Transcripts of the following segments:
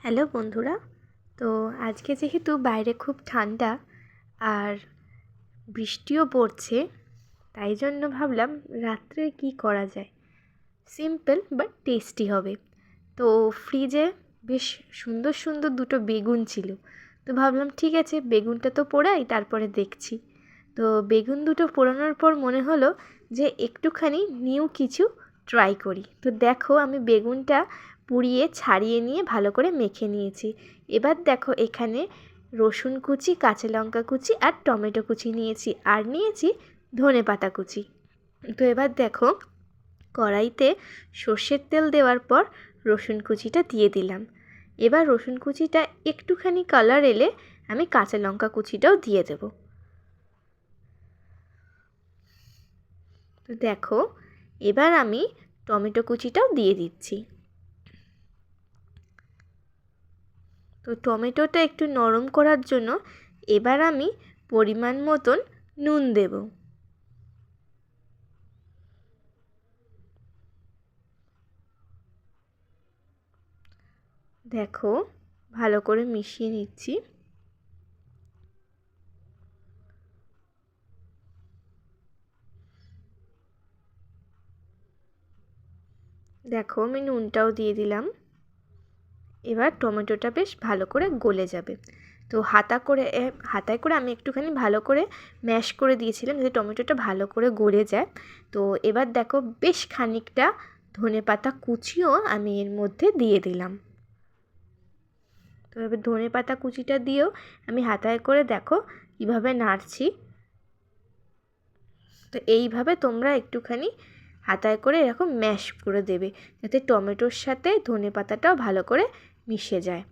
Hello বন্ধুরা। তো আজকে যেহেতু বাইরে খুব ঠান্ডা আর বৃষ্টিও পড়ছে, তাই জন্য ভাবলাম রাত্রে কি করা যায়, সিম্পল বাট টেস্টি হবে। তো ফ্রিজে বেশ সুন্দর সুন্দর দুটো বেগুন ছিল, তো ভাবলাম ঠিক আছে বেগুনটা তো পোড়াই, তারপরে দেখছি। তো বেগুন দুটো পোড়ানোর পর মনে হলো যে একটুখানি নিউ কিছু ট্রাই করি। তো দেখো আমি বেগুনটা পুড়িয়ে ছাড়িয়ে নিয়ে ভালো করে মেখে নিয়েছি। এবার দেখো এখানে রসুন কুচি, কাঁচা লঙ্কা কুচি আর টমেটো কুচি নিয়েছি, আর নিয়েছি ধনেপাতা কুচি। তো এবার দেখো কড়াইতে সর্ষের তেল দেওয়ার পর রসুন কুচিটা দিয়ে দিলাম। এবার রসুন কুচিটা একটুখানি কালার এলে আমি কাঁচা লঙ্কা কুচিটাও দিয়ে দেব। তো দেখো এবার আমি টমেটো কুচিটাও দিয়ে দিচ্ছি। তো টমেটোটা একটু নরম করার জন্য এবার আমি পরিমাণ মতন নুন দেব। দেখো ভালো করে মিশিয়ে নিচ্ছি। দেখো আমি নুনটাও দিয়ে দিলাম। এবার টমেটোটা বেশ ভালো করে গলে যাবে। তো হাতায় করে আমি একটুখানি ভালো করে ম্যাশ করে দিয়েছিলাম যাতে টমেটোটা ভালো করে গলে যায়। তো এবার দেখো বেশ খানিকটা ধনেপাতা কুচিও আমি এর মধ্যে দিয়ে দিলাম। তো এবার ধনেপাতা কুচিটা দিয়েও আমি হাতায় করে দেখো কীভাবে নাড়ছি। তো এইভাবে তোমরা একটুখানি হাতায় করে এরকম ম্যাশ করে দেবে যাতে টমেটোর সাথে ধনেপাতাটাও ভালো করে মিশে যায়।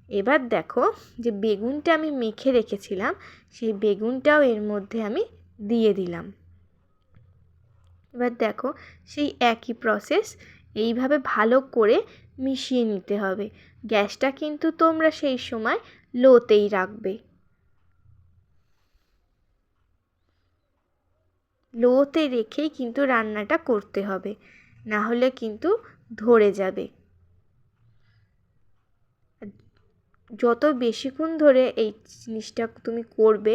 এবার দেখো যে বেগুনটা আমি মেখে রেখেছিলাম, সেই বেগুনটাও এর মধ্যে আমি দিয়ে দিলাম। এবার দেখো সেই একই প্রসেস, এইভাবে ভালো করে মিশিয়ে নিতে হবে। গ্যাসটা কিন্তু তোমরা সেই সময় লোতেই রাখবে। লোতে রেখেই কিন্তু রান্নাটা করতে হবে, না হলে কিন্তু ধরে যাবে। যত বেশিক্ষণ ধরে এই জিনিসটা তুমি করবে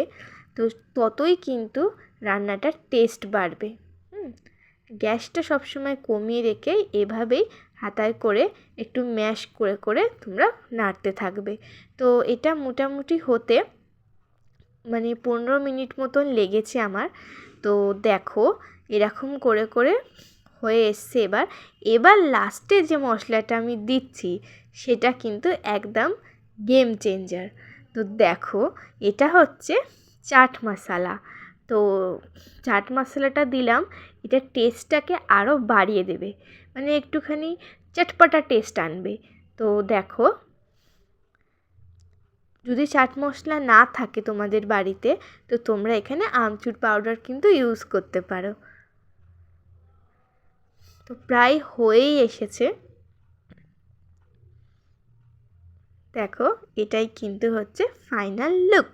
তো ততই কিন্তু রান্নাটার টেস্ট বাড়বে। গ্যাসটা সবসময় কমিয়ে রেখে এভাবেই হাতায় করে একটু ম্যাশ করে করে তোমরা নাড়তে থাকবে। তো এটা মোটামুটি হতে 15 মিনিট মতন লেগেছে আমার। তো দেখো এরকম করে করে হয়ে এসছে। এবার লাস্টে যে মশলাটা আমি দিচ্ছি সেটা কিন্তু একদম গেম চেঞ্জার। তো দেখো এটা হচ্ছে চাট মশলা। তো চাট মশলাটা দিলাম, এটা টেস্টটাকে আরও বাড়িয়ে দেবে, একটুখানি চটপটা টেস্ট আনবে। তো দেখো যদি চাট মশলা না থাকে তোমাদের বাড়িতে তো তোমরা এখানে আমচুর পাউডার কিন্তু ইউজ করতে পারো। তো প্রায় হয়েই এসেছে। দেখো এটাই কিন্তু হচ্ছে ফাইনাল লুক।